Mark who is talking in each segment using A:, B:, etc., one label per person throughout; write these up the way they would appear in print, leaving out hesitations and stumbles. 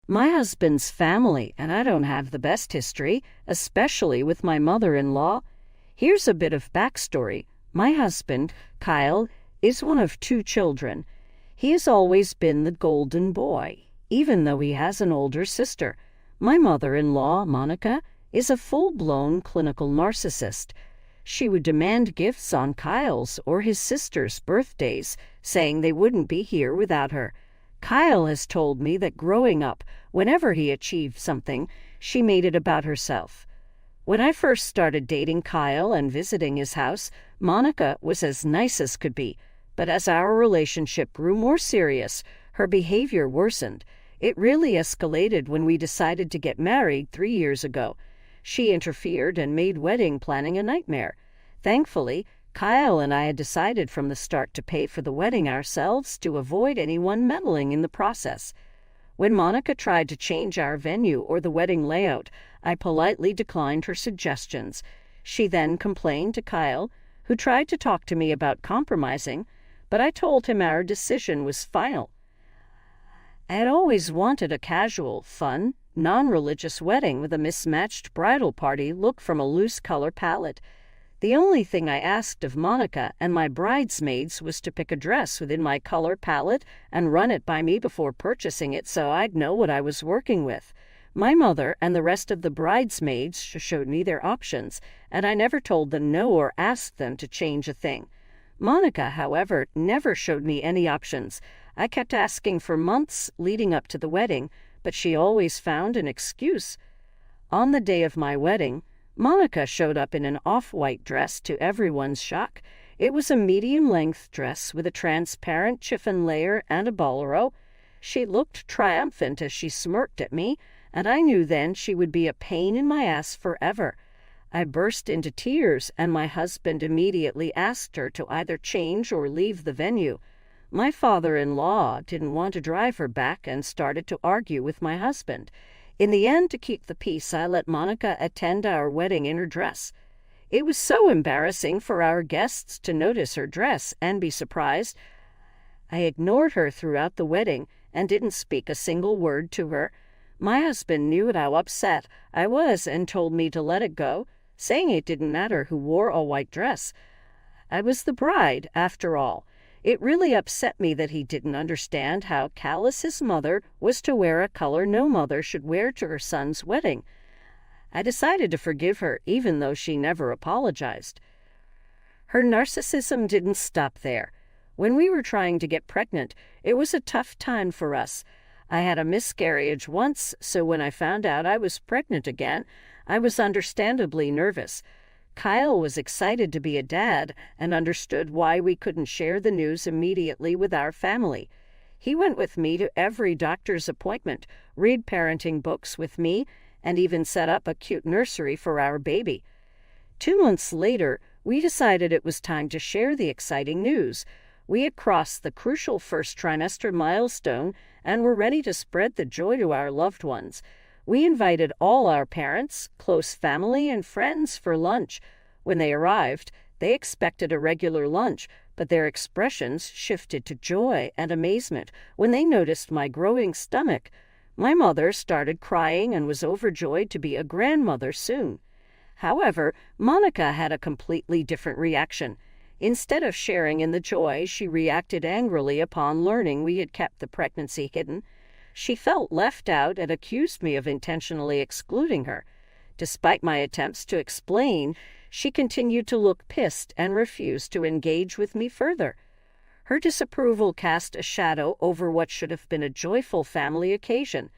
A: My husband's family and I don't have the best history, especially with my mother-in-law. Here's a bit of backstory. My husband, Kyle, is one of 2 children. He has always been the golden boy, even though he has an older sister. My mother-in-law, Monica, is a full-blown clinical narcissist. She would demand gifts on Kyle's or his sister's birthdays, saying they wouldn't be here without her. Kyle has told me that growing up, whenever he achieved something, she made it about herself. When I first started dating Kyle and visiting his house, Monica was as nice as could be. But as our relationship grew more serious, her behavior worsened. It really escalated when we decided to get married 3 years ago. She interfered and made wedding planning a nightmare. Thankfully, Kyle and I had decided from the start to pay for the wedding ourselves to avoid anyone meddling in the process. When Monica tried to change our venue or the wedding layout, I politely declined her suggestions. She then complained to Kyle, who tried to talk to me about compromising, but I told him our decision was final. I had always wanted a casual, fun, non-religious wedding with a mismatched bridal party look from a loose color palette. The only thing I asked of Monica and my bridesmaids was to pick a dress within my color palette and run it by me before purchasing it so I'd know what I was working with. My mother and the rest of the bridesmaids showed me their options, and I never told them no or asked them to change a thing. Monica, however, never showed me any options. I kept asking for months leading up to the wedding, but she always found an excuse. On the day of my wedding, Monica showed up in an off-white dress to everyone's shock. It was a medium-length dress with a transparent chiffon layer and a bolero. She looked triumphant as she smirked at me, and I knew then she would be a pain in my ass forever. I burst into tears, and my husband immediately asked her to either change or leave the venue. My father-in-law didn't want to drive her back and started to argue with my husband. In the end, to keep the peace, I let Monica attend our wedding in her dress. It was so embarrassing for our guests to notice her dress and be surprised. I ignored her throughout the wedding and didn't speak a single word to her. My husband knew how upset I was and told me to let it go, saying it didn't matter who wore a white dress. I was the bride, after all. It really upset me that he didn't understand how callous his mother was to wear a color no mother should wear to her son's wedding. I decided to forgive her, even though she never apologized. Her narcissism didn't stop there. When we were trying to get pregnant, it was a tough time for us. I had a miscarriage once, so when I found out I was pregnant again, I was understandably nervous. Kyle was excited to be a dad and understood why we couldn't share the news immediately with our family. He went with me to every doctor's appointment, read parenting books with me, and even set up a cute nursery for our baby. 2 months later, we decided it was time to share the exciting news. We had crossed the crucial first trimester milestone and were ready to spread the joy to our loved ones. We invited all our parents, close family, and friends for lunch. When they arrived, they expected a regular lunch, but their expressions shifted to joy and amazement when they noticed my growing stomach. My mother started crying and was overjoyed to be a grandmother soon. However, Monica had a completely different reaction. Instead of sharing in the joy, she reacted angrily upon learning we had kept the pregnancy hidden. She felt left out and accused me of intentionally excluding her. Despite my attempts to explain, she continued to look pissed and refused to engage with me further. Her disapproval cast a shadow over what should have been a joyful family occasion.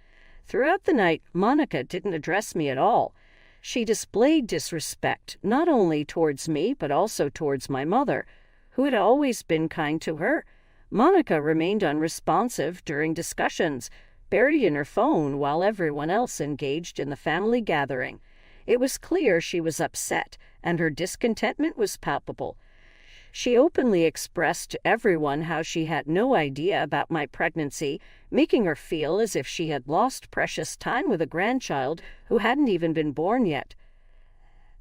A: Throughout the night, Monica didn't address me at all. She displayed disrespect not only towards me but also towards my mother, who had always been kind to her. Monica remained unresponsive during discussions, buried in her phone while everyone else engaged in the family gathering. It was clear she was upset, and her discontentment was palpable. She openly expressed to everyone how she had no idea about my pregnancy, making her feel as if she had lost precious time with a grandchild who hadn't even been born yet.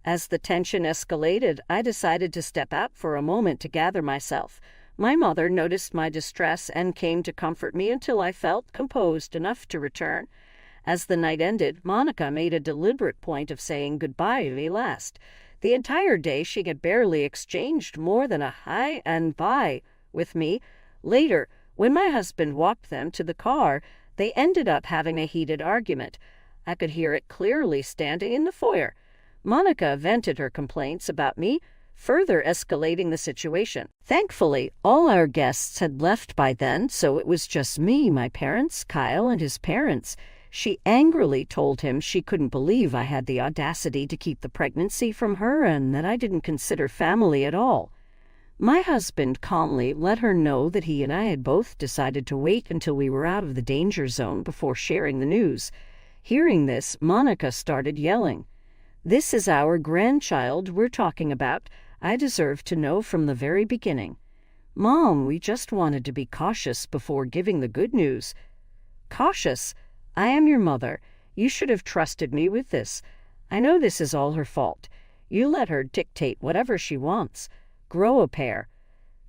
A: As the tension escalated, I decided to step out for a moment to gather myself. My mother noticed my distress and came to comfort me until I felt composed enough to return. As the night ended, Monica made a deliberate point of saying goodbye to me last. The entire day she had barely exchanged more than a hi and bye with me. Later, when my husband walked them to the car, they ended up having a heated argument. I could hear it clearly standing in the foyer. Monica vented her complaints about me, further escalating the situation. Thankfully, all our guests had left by then, so it was just me, my parents, Kyle, and his parents. She angrily told him she couldn't believe I had the audacity to keep the pregnancy from her and that I didn't consider family at all. My husband calmly let her know that he and I had both decided to wait until we were out of the danger zone before sharing the news. Hearing this, Monica started yelling. "This is our grandchild we're talking about. I deserve to know from the very beginning." "Mom, we just wanted to be cautious before giving the good news." "Cautious? I am your mother. You should have trusted me with this. I know this is all her fault. You let her dictate whatever she wants. Grow a pair."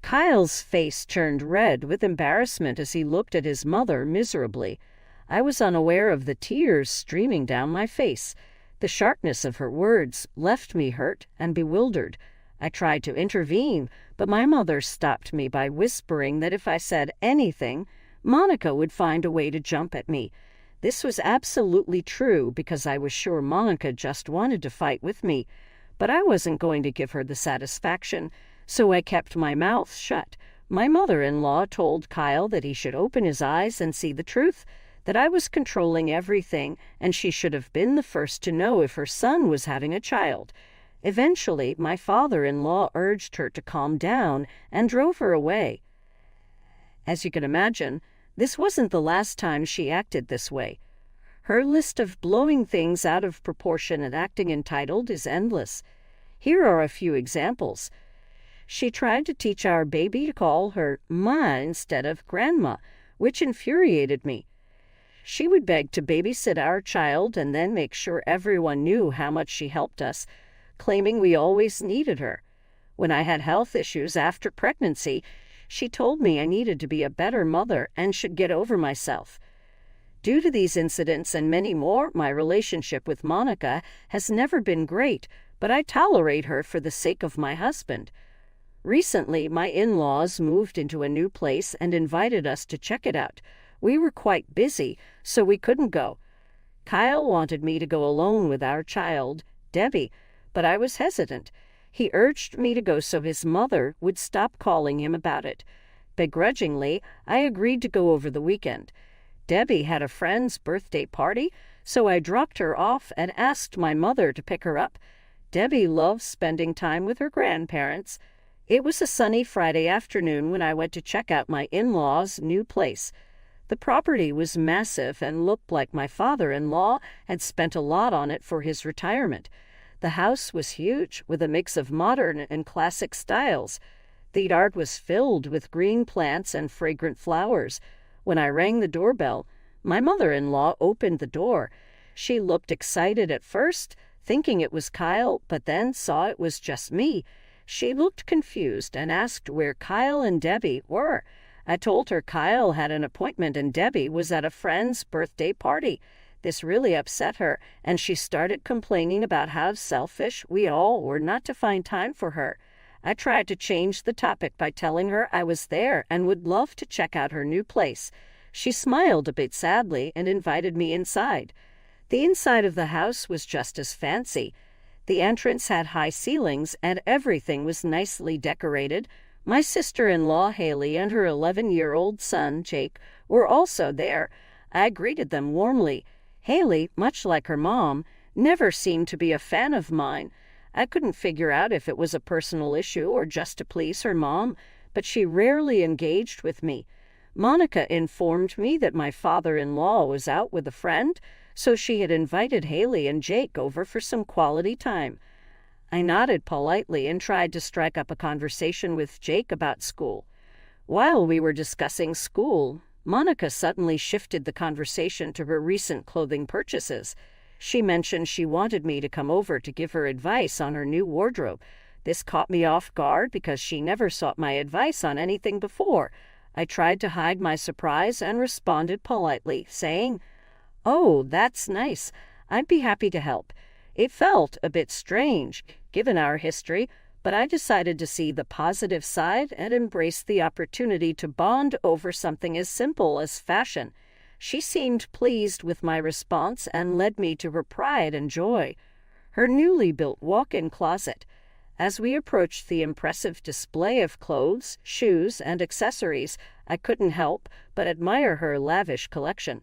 A: Kyle's face turned red with embarrassment as he looked at his mother miserably. I was unaware of the tears streaming down my face. The sharpness of her words left me hurt and bewildered. I tried to intervene, but my mother stopped me by whispering that if I said anything, Monica would find a way to jump at me. This was absolutely true because I was sure Monica just wanted to fight with me, but I wasn't going to give her the satisfaction, so I kept my mouth shut. My mother-in-law told Kyle that he should open his eyes and see the truth, that I was controlling everything and she should have been the first to know if her son was having a child. Eventually, my father-in-law urged her to calm down and drove her away. As you can imagine, this wasn't the last time she acted this way. Her list of blowing things out of proportion and acting entitled is endless. Here are a few examples. She tried to teach our baby to call her Ma instead of Grandma, which infuriated me. She would beg to babysit our child and then make sure everyone knew how much she helped us, claiming we always needed her. When I had health issues after pregnancy, she told me I needed to be a better mother and should get over myself. Due to these incidents and many more, my relationship with Monica has never been great, but I tolerate her for the sake of my husband. Recently, my in-laws moved into a new place and invited us to check it out. We were quite busy, so we couldn't go. Kyle wanted me to go alone with our child, Debbie, but I was hesitant. He urged me to go so his mother would stop calling him about it. Begrudgingly, I agreed to go over the weekend. Debbie had a friend's birthday party, so I dropped her off and asked my mother to pick her up. Debbie loves spending time with her grandparents. It was a sunny Friday afternoon when I went to check out my in-laws' new place. The property was massive and looked like my father-in-law had spent a lot on it for his retirement. The house was huge, with a mix of modern and classic styles. The yard was filled with green plants and fragrant flowers. When I rang the doorbell, my mother-in-law opened the door. She looked excited at first, thinking it was Kyle, but then saw it was just me. She looked confused and asked where Kyle and Debbie were. I told her Kyle had an appointment and Debbie was at a friend's birthday party. This really upset her, and she started complaining about how selfish we all were not to find time for her. I tried to change the topic by telling her I was there and would love to check out her new place. She smiled a bit sadly and invited me inside. The inside of the house was just as fancy. The entrance had high ceilings and everything was nicely decorated. My sister-in-law, Haley, and her 11-year-old son, Jake, were also there. I greeted them warmly. Haley, much like her mom, never seemed to be a fan of mine. I couldn't figure out if it was a personal issue or just to please her mom, but she rarely engaged with me. Monica informed me that my father-in-law was out with a friend, so she had invited Haley and Jake over for some quality time. I nodded politely and tried to strike up a conversation with Jake about school. While we were discussing school, Monica suddenly shifted the conversation to her recent clothing purchases. She mentioned she wanted me to come over to give her advice on her new wardrobe. This caught me off guard because she never sought my advice on anything before. I tried to hide my surprise and responded politely, saying, "Oh, that's nice. I'd be happy to help." It felt a bit strange, given our history, but I decided to see the positive side and embrace the opportunity to bond over something as simple as fashion. She seemed pleased with my response and led me to her pride and joy, her newly built walk-in closet. As we approached the impressive display of clothes, shoes, and accessories, I couldn't help but admire her lavish collection.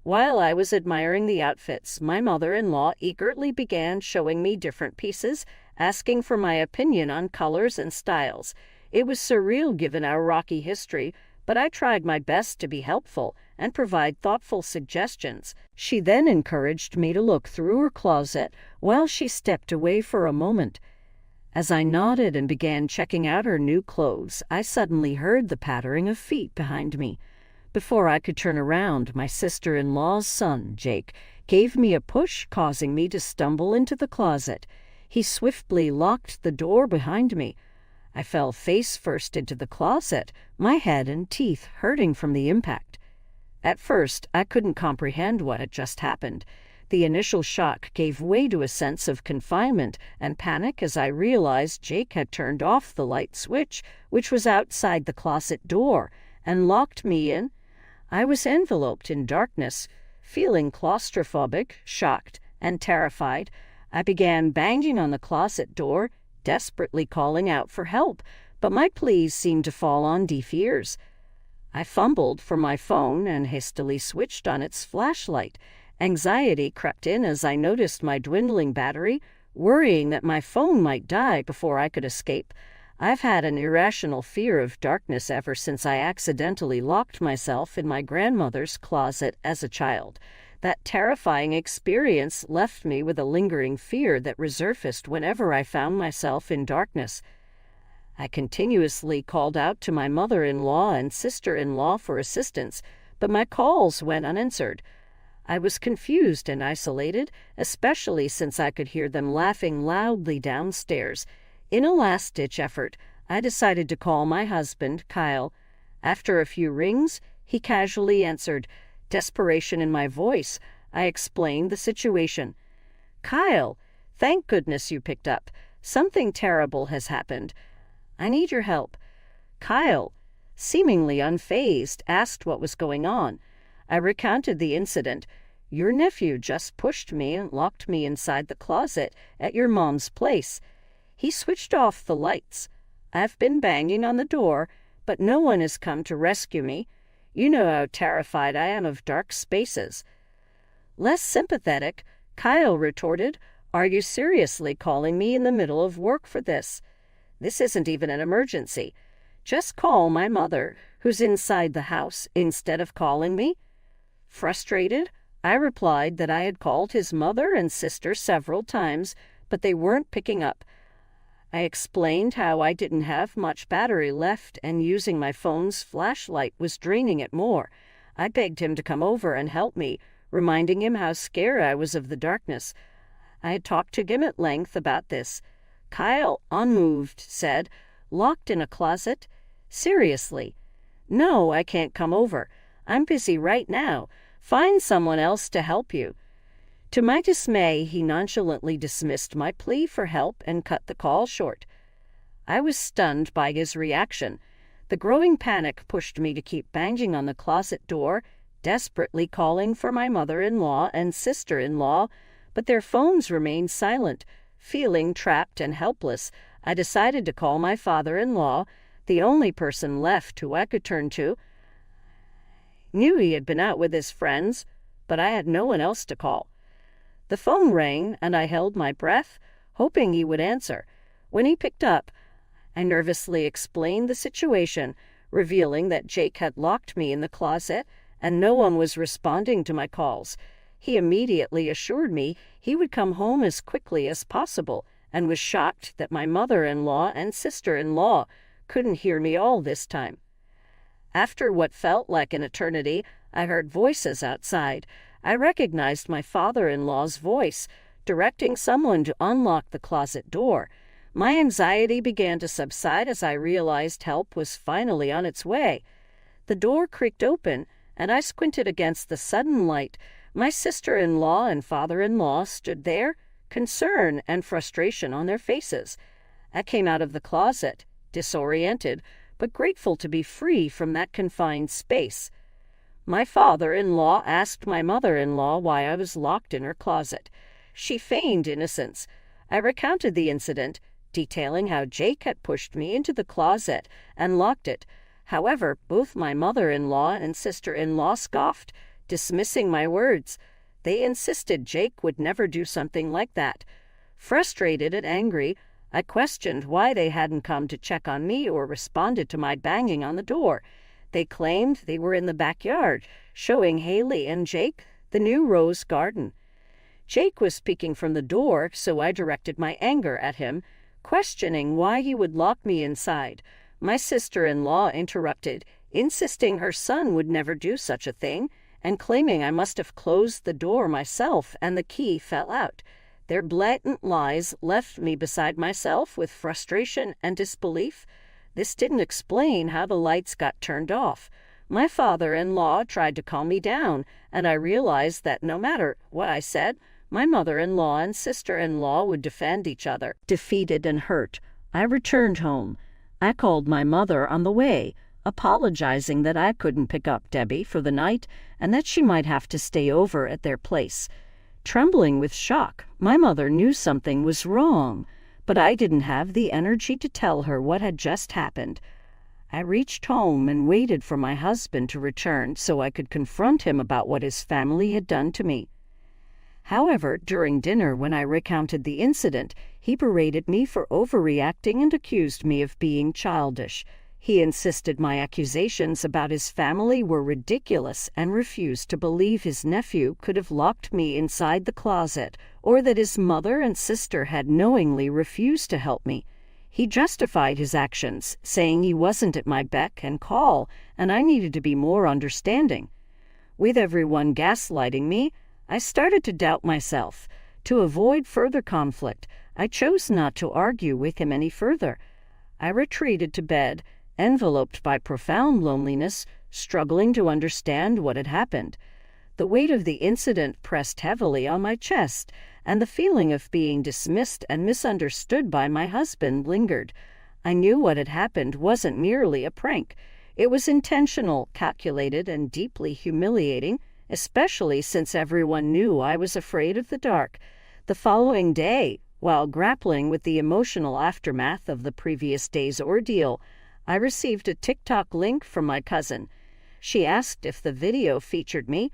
A: While I was admiring the outfits, my mother-in-law eagerly began showing me different pieces, asking for my opinion on colors and styles. It was surreal given our rocky history, but I tried my best to be helpful and provide thoughtful suggestions. She then encouraged me to look through her closet while she stepped away for a moment. As I nodded and began checking out her new clothes, I suddenly heard the pattering of feet behind me. Before I could turn around, my sister-in-law's son, Jake, gave me a push, causing me to stumble into the closet. He swiftly locked the door behind me. I fell face first into the closet, my head and teeth hurting from the impact. At first, I couldn't comprehend what had just happened. The initial shock gave way to a sense of confinement and panic as I realized Jake had turned off the light switch, which was outside the closet door, and locked me in. I was enveloped in darkness. Feeling claustrophobic, shocked, and terrified, I began banging on the closet door, desperately calling out for help, but my pleas seemed to fall on deaf ears. I fumbled for my phone and hastily switched on its flashlight. Anxiety crept in as I noticed my dwindling battery, worrying that my phone might die before I could escape. I've had an irrational fear of darkness ever since I accidentally locked myself in my grandmother's closet as a child. That terrifying experience left me with a lingering fear that resurfaced whenever I found myself in darkness. I continuously called out to my mother-in-law and sister-in-law for assistance, but my calls went unanswered. I was confused and isolated, especially since I could hear them laughing loudly downstairs. In a last-ditch effort, I decided to call my husband, Kyle. After a few rings, he casually answered. Desperation in my voice, I explained the situation. "Kyle, thank goodness you picked up. Something terrible has happened. I need your help." Kyle, seemingly unfazed, asked what was going on. I recounted the incident. "Your nephew just pushed me and locked me inside the closet at your mom's place. He switched off the lights. I've been banging on the door, but no one has come to rescue me. You know how terrified I am of dark spaces." Less sympathetic, Kyle retorted, "Are you seriously calling me in the middle of work for this? This isn't even an emergency. Just call my mother, who's inside the house, instead of calling me." Frustrated, I replied that I had called his mother and sister several times, but they weren't picking up. I explained how I didn't have much battery left and using my phone's flashlight was draining it more. I begged him to come over and help me, reminding him how scared I was of the darkness. I had talked to him at length about this. Kyle, unmoved, said, "Locked in a closet? Seriously? No, I can't come over. I'm busy right now. Find someone else to help you." To my dismay, he nonchalantly dismissed my plea for help and cut the call short. I was stunned by his reaction. The growing panic pushed me to keep banging on the closet door, desperately calling for my mother-in-law and sister-in-law, but their phones remained silent. Feeling trapped and helpless, I decided to call my father-in-law, the only person left who I could turn to. Knew he had been out with his friends, but I had no one else to call. The phone rang, and I held my breath, hoping he would answer. When he picked up, I nervously explained the situation, revealing that Jake had locked me in the closet and no one was responding to my calls. He immediately assured me he would come home as quickly as possible and was shocked that my mother-in-law and sister-in-law couldn't hear me all this time. After what felt like an eternity, I heard voices outside. I recognized my father-in-law's voice, directing someone to unlock the closet door. My anxiety began to subside as I realized help was finally on its way. The door creaked open, and I squinted against the sudden light. My sister-in-law and father-in-law stood there, concern and frustration on their faces. I came out of the closet, disoriented, but grateful to be free from that confined space. My father-in-law asked my mother-in-law why I was locked in her closet. She feigned innocence. I recounted the incident, detailing how Jake had pushed me into the closet and locked it. However, both my mother-in-law and sister-in-law scoffed, dismissing my words. They insisted Jake would never do something like that. Frustrated and angry, I questioned why they hadn't come to check on me or responded to my banging on the door. They claimed they were in the backyard, showing Haley and Jake the new rose garden. Jake was peeking from the door, so I directed my anger at him, questioning why he would lock me inside. My sister-in-law interrupted, insisting her son would never do such a thing, and claiming I must have closed the door myself and the key fell out. Their blatant lies left me beside myself with frustration and disbelief. This didn't explain how the lights got turned off. My father-in-law tried to calm me down, and I realized that no matter what I said, my mother-in-law and sister-in-law would defend each other. Defeated and hurt, I returned home. I called my mother on the way, apologizing that I couldn't pick up Debbie for the night and that she might have to stay over at their place. Trembling with shock, my mother knew something was wrong, but I didn't have the energy to tell her what had just happened. I reached home and waited for my husband to return so I could confront him about what his family had done to me. However, during dinner when I recounted the incident, he berated me for overreacting and accused me of being childish. He insisted my accusations about his family were ridiculous and refused to believe his nephew could have locked me inside the closet or that his mother and sister had knowingly refused to help me. He justified his actions, saying he wasn't at my beck and call and I needed to be more understanding. With everyone gaslighting me, I started to doubt myself. To avoid further conflict, I chose not to argue with him any further. I retreated to bed, enveloped by profound loneliness, struggling to understand what had happened. The weight of the incident pressed heavily on my chest, and the feeling of being dismissed and misunderstood by my husband lingered. I knew what had happened wasn't merely a prank. It was intentional, calculated, and deeply humiliating, especially since everyone knew I was afraid of the dark. The following day, while grappling with the emotional aftermath of the previous day's ordeal, I received a TikTok link from my cousin. She asked if the video featured me.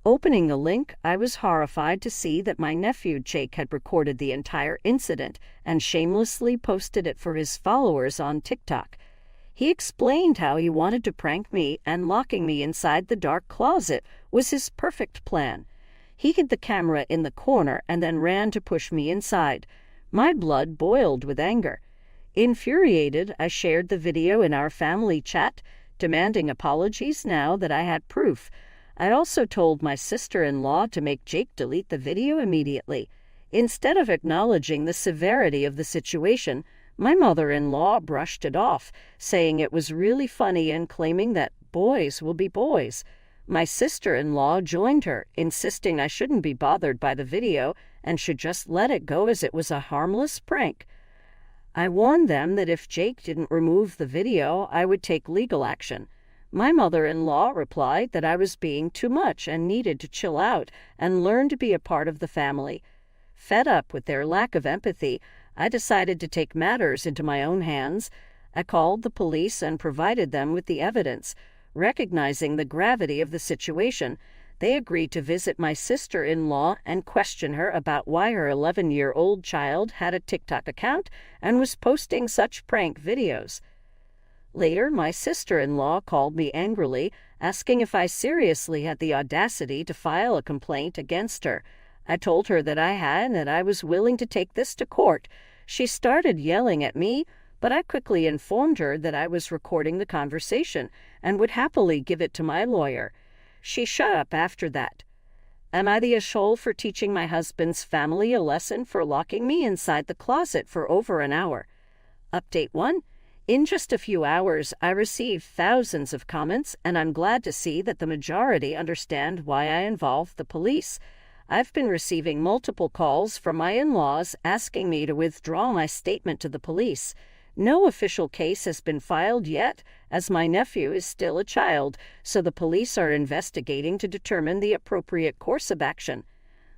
A: Opening the link, I was horrified to see that my nephew Jake had recorded the entire incident and shamelessly posted it for his followers on TikTok. He explained how he wanted to prank me and locking me inside the dark closet was his perfect plan. He hid the camera in the corner and then ran to push me inside. My blood boiled with anger. Infuriated, I shared the video in our family chat, demanding apologies now that I had proof. I also told my sister-in-law to make Jake delete the video immediately. Instead of acknowledging the severity of the situation, my mother-in-law brushed it off, saying it was really funny and claiming that boys will be boys. My sister-in-law joined her, insisting I shouldn't be bothered by the video and should just let it go as it was a harmless prank. I warned them that if Jake didn't remove the video, I would take legal action. My mother-in-law replied that I was being too much and needed to chill out and learn to be a part of the family. Fed up with their lack of empathy, I decided to take matters into my own hands. I called the police and provided them with the evidence. Recognizing the gravity of the situation, they agreed to visit my sister-in-law and question her about why her 11-year-old child had a TikTok account and was posting such prank videos. Later, my sister-in-law called me angrily, asking if I seriously had the audacity to file a complaint against her. I told her that I had and that I was willing to take this to court. She started yelling at me, but I quickly informed her that I was recording the conversation and would happily give it to my lawyer. She shut up after that. Am I the asshole for teaching my husband's family a lesson for locking me inside the closet for over an hour? Update 1. In just a few hours, I received thousands of comments, and I'm glad to see that the majority understand why I involved the police. I've been receiving multiple calls from my in-laws asking me to withdraw my statement to the police. No official case has been filed yet, as my nephew is still a child, so the police are investigating to determine the appropriate course of action.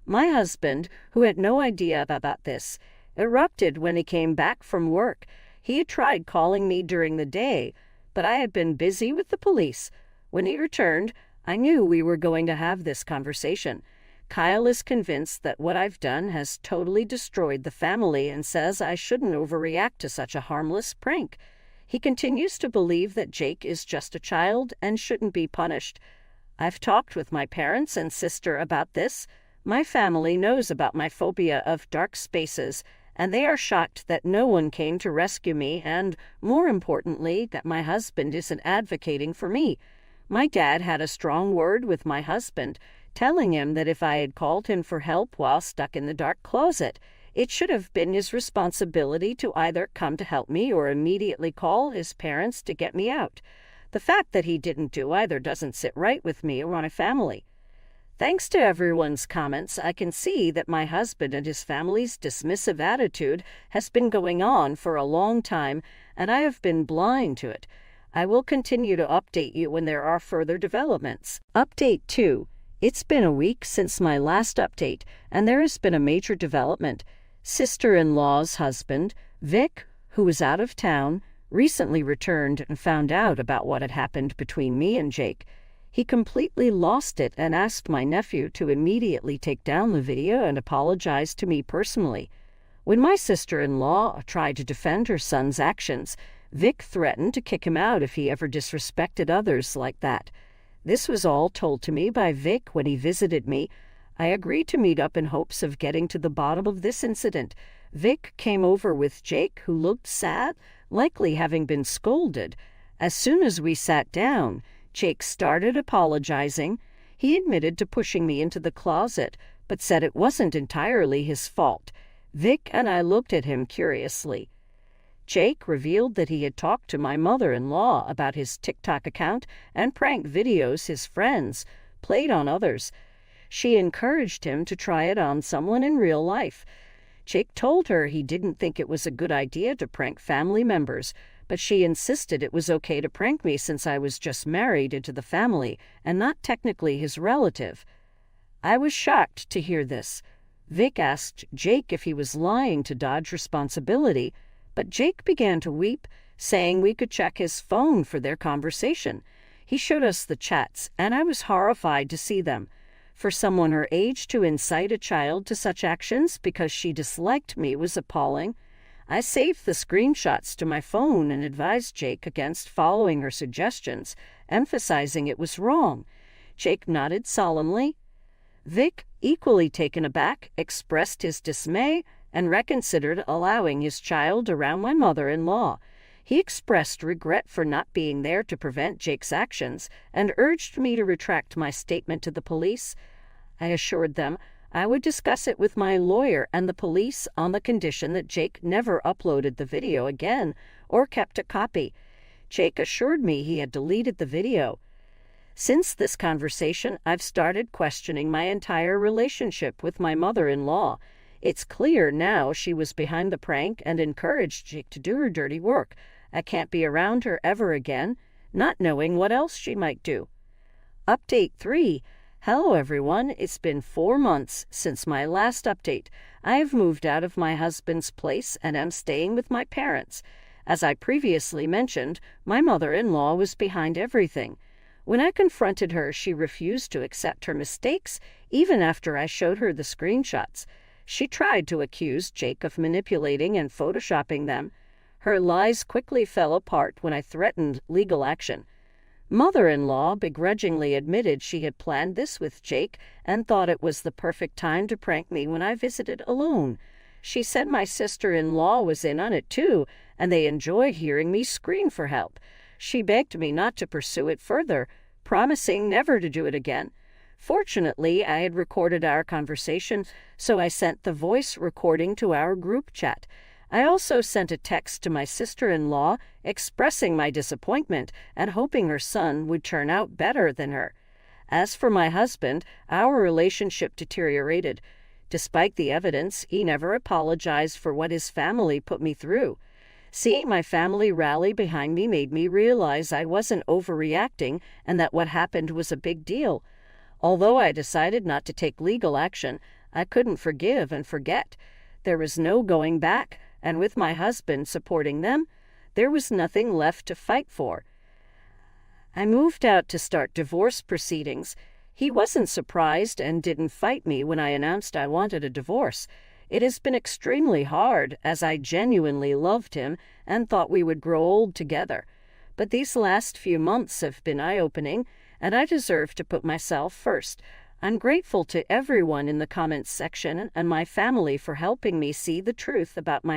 A: My husband, who had no idea about this, erupted when he came back from work. He had tried calling me during the day, but I had been busy with the police. When he returned, I knew we were going to have this conversation. Kyle is convinced that what I've done has totally destroyed the family and says I shouldn't overreact to such a harmless prank. He continues to believe that Jake is just a child and shouldn't be punished. I've talked with my parents and sister about this. My family knows about my phobia of dark spaces, and they are shocked that no one came to rescue me and, more importantly, that my husband isn't advocating for me. My dad had a strong word with my husband, telling him that if I had called him for help while stuck in the dark closet, it should have been his responsibility to either come to help me or immediately call his parents to get me out. The fact that he didn't do either doesn't sit right with me or my family. Thanks to everyone's comments, I can see that my husband and his family's dismissive attitude has been going on for a long time, and I have been blind to it. I will continue to update you when there are further developments. Update 2. It's been a week since my last update, and there has been a major development. Sister-in-law's husband, Vic, who was out of town, recently returned and found out about what had happened between me and Jake. He completely lost it and asked my nephew to immediately take down the video and apologize to me personally. When my sister-in-law tried to defend her son's actions, Vic threatened to kick him out if he ever disrespected others like that. This was all told to me by Vic when he visited me. I agreed to meet up in hopes of getting to the bottom of this incident. Vic came over with Jake, who looked sad, likely having been scolded. As soon as we sat down, Jake started apologizing. He admitted to pushing me into the closet, but said it wasn't entirely his fault. Vic and I looked at him curiously. Jake revealed that he had talked to my mother-in-law about his TikTok account and prank videos his friends played on others. She encouraged him to try it on someone in real life. Jake told her he didn't think it was a good idea to prank family members, but she insisted it was okay to prank me since I was just married into the family and not technically his relative. I was shocked to hear this. Vic asked Jake if he was lying to dodge responsibility, but Jake began to weep, saying we could check his phone for their conversation. He showed us the chats, and I was horrified to see them. For someone her age to incite a child to such actions because she disliked me was appalling. I saved the screenshots to my phone and advised Jake against following her suggestions, emphasizing it was wrong. Jake nodded solemnly. Vic, equally taken aback, expressed his dismay and reconsidered allowing his child around my mother-in-law. He expressed regret for not being there to prevent Jake's actions and urged me to retract my statement to the police. I assured them I would discuss it with my lawyer and the police on the condition that Jake never uploaded the video again or kept a copy. Jake assured me he had deleted the video. Since this conversation, I've started questioning my entire relationship with my mother-in-law. It's clear now she was behind the prank and encouraged Jake to do her dirty work. I can't be around her ever again, not knowing what else she might do. Update 3. Hello everyone, it's been 4 months since my last update. I have moved out of my husband's place and am staying with my parents. As I previously mentioned, my mother-in-law was behind everything. When I confronted her, she refused to accept her mistakes, even after I showed her the screenshots. She tried to accuse Jake of manipulating and photoshopping them. Her lies quickly fell apart when I threatened legal action. Mother-in-law begrudgingly admitted she had planned this with Jake and thought it was the perfect time to prank me when I visited alone. She said my sister-in-law was in on it too, and they enjoyed hearing me scream for help. She begged me not to pursue it further, promising never to do it again. Fortunately, I had recorded our conversation, so I sent the voice recording to our group chat. I also sent a text to my sister-in-law expressing my disappointment and hoping her son would turn out better than her. As for my husband, our relationship deteriorated. Despite the evidence, he never apologized for what his family put me through. Seeing my family rally behind me made me realize I wasn't overreacting and that what happened was a big deal. Although I decided not to take legal action, I couldn't forgive and forget. There was no going back, and with my husband supporting them, there was nothing left to fight for. I moved out to start divorce proceedings. He wasn't surprised and didn't fight me when I announced I wanted a divorce. It has been extremely hard, as I genuinely loved him and thought we would grow old together. But these last few months have been eye-opening, and I deserve to put myself first. I'm grateful to everyone in the comments section and my family for helping me see the truth about my